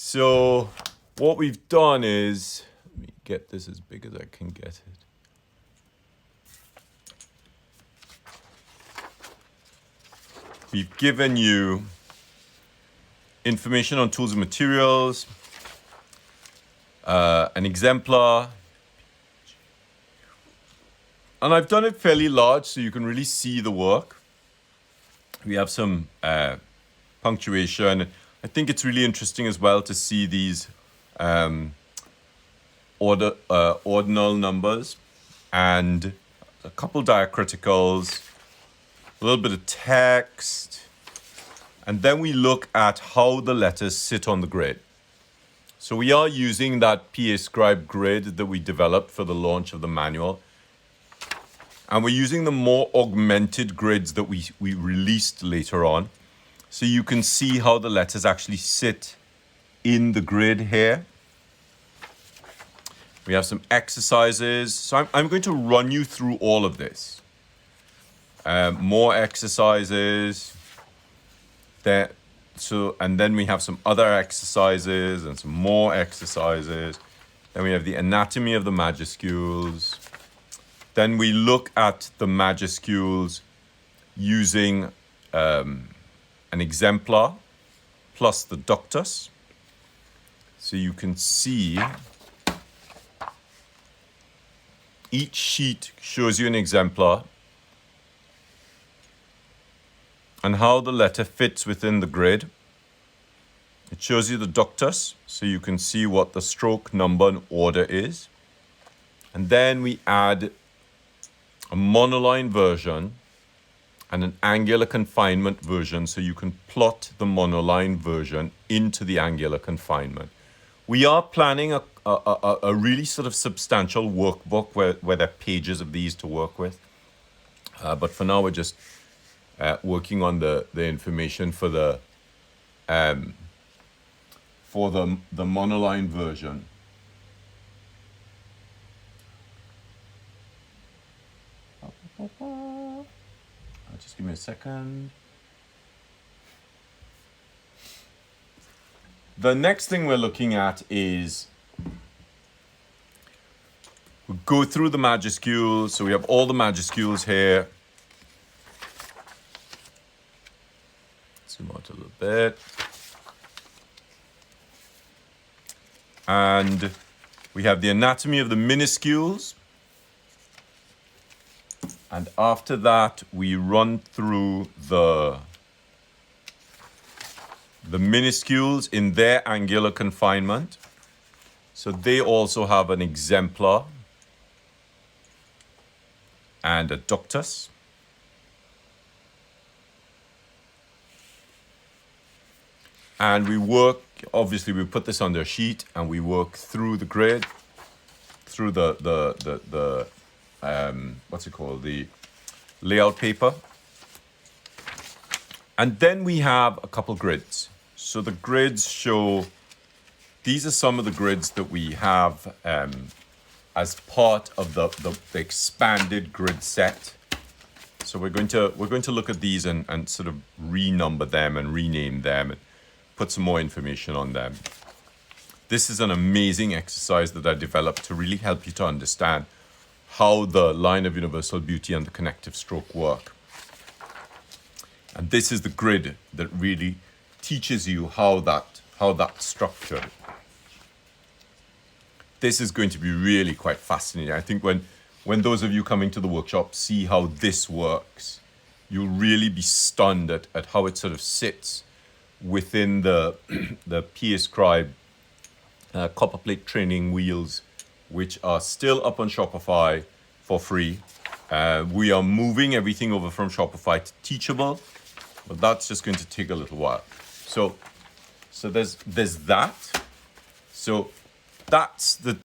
So what we've done is, let me get this as big as I can get it. We've given you information on tools and materials, an exemplar, and I've done it fairly large so you can really see the work. We have some punctuation. I think it's really interesting as well to see these ordinal numbers and a couple diacriticals, a little bit of text, and then we look at how the letters sit on the grid. So we are using that PAScribe grid that we developed for the launch of the manual. And we're using the more augmented grids that we released later on. So you can see how the letters actually sit in the grid here. We have some exercises. So I'm going to run you through all of this. More exercises. And then we have some other exercises and some more exercises. Then we have the anatomy of the majuscules. Then we look at the majuscules using an exemplar plus the doctus. So you can see each sheet shows you an exemplar and how the letter fits within the grid. It shows you the doctus, so you can see what the stroke number and order is. And then we add a monoline version and an angular confinement version, so you can plot the monoline version into the angular confinement. We are planning a really sort of substantial workbook where there are pages of these to work with. But for now, we're just working on the information for the monoline version. Just give me a second. The next thing we're looking at is we'll go through the majuscules. So we have all the majuscules here. Zoom out a little bit. And we have the anatomy of the minuscules. And after that, we run through the minuscules in their angular confinement. So they also have an exemplar and a doctus. And we work, obviously we put this on their sheet and we work through the grid, through the what's it called, the layout paper. And then we have a couple grids. So the grids show, these are some of the grids that we have as part of the expanded grid set. So we're going to look at these and sort of renumber them and rename them and put some more information on them. This is an amazing exercise that I developed to really help you to understand how the line of universal beauty and the connective stroke work. And this is the grid that really teaches you how that's structured. This is going to be really quite fascinating. I think when those of you coming to the workshop see how this works, you'll really be stunned at how it sort of sits within the PAScribe Copperplate training wheels, which are still up on Shopify for free. We are moving everything over from Shopify to Teachable, but that's just going to take a little while. So there's that. So that's the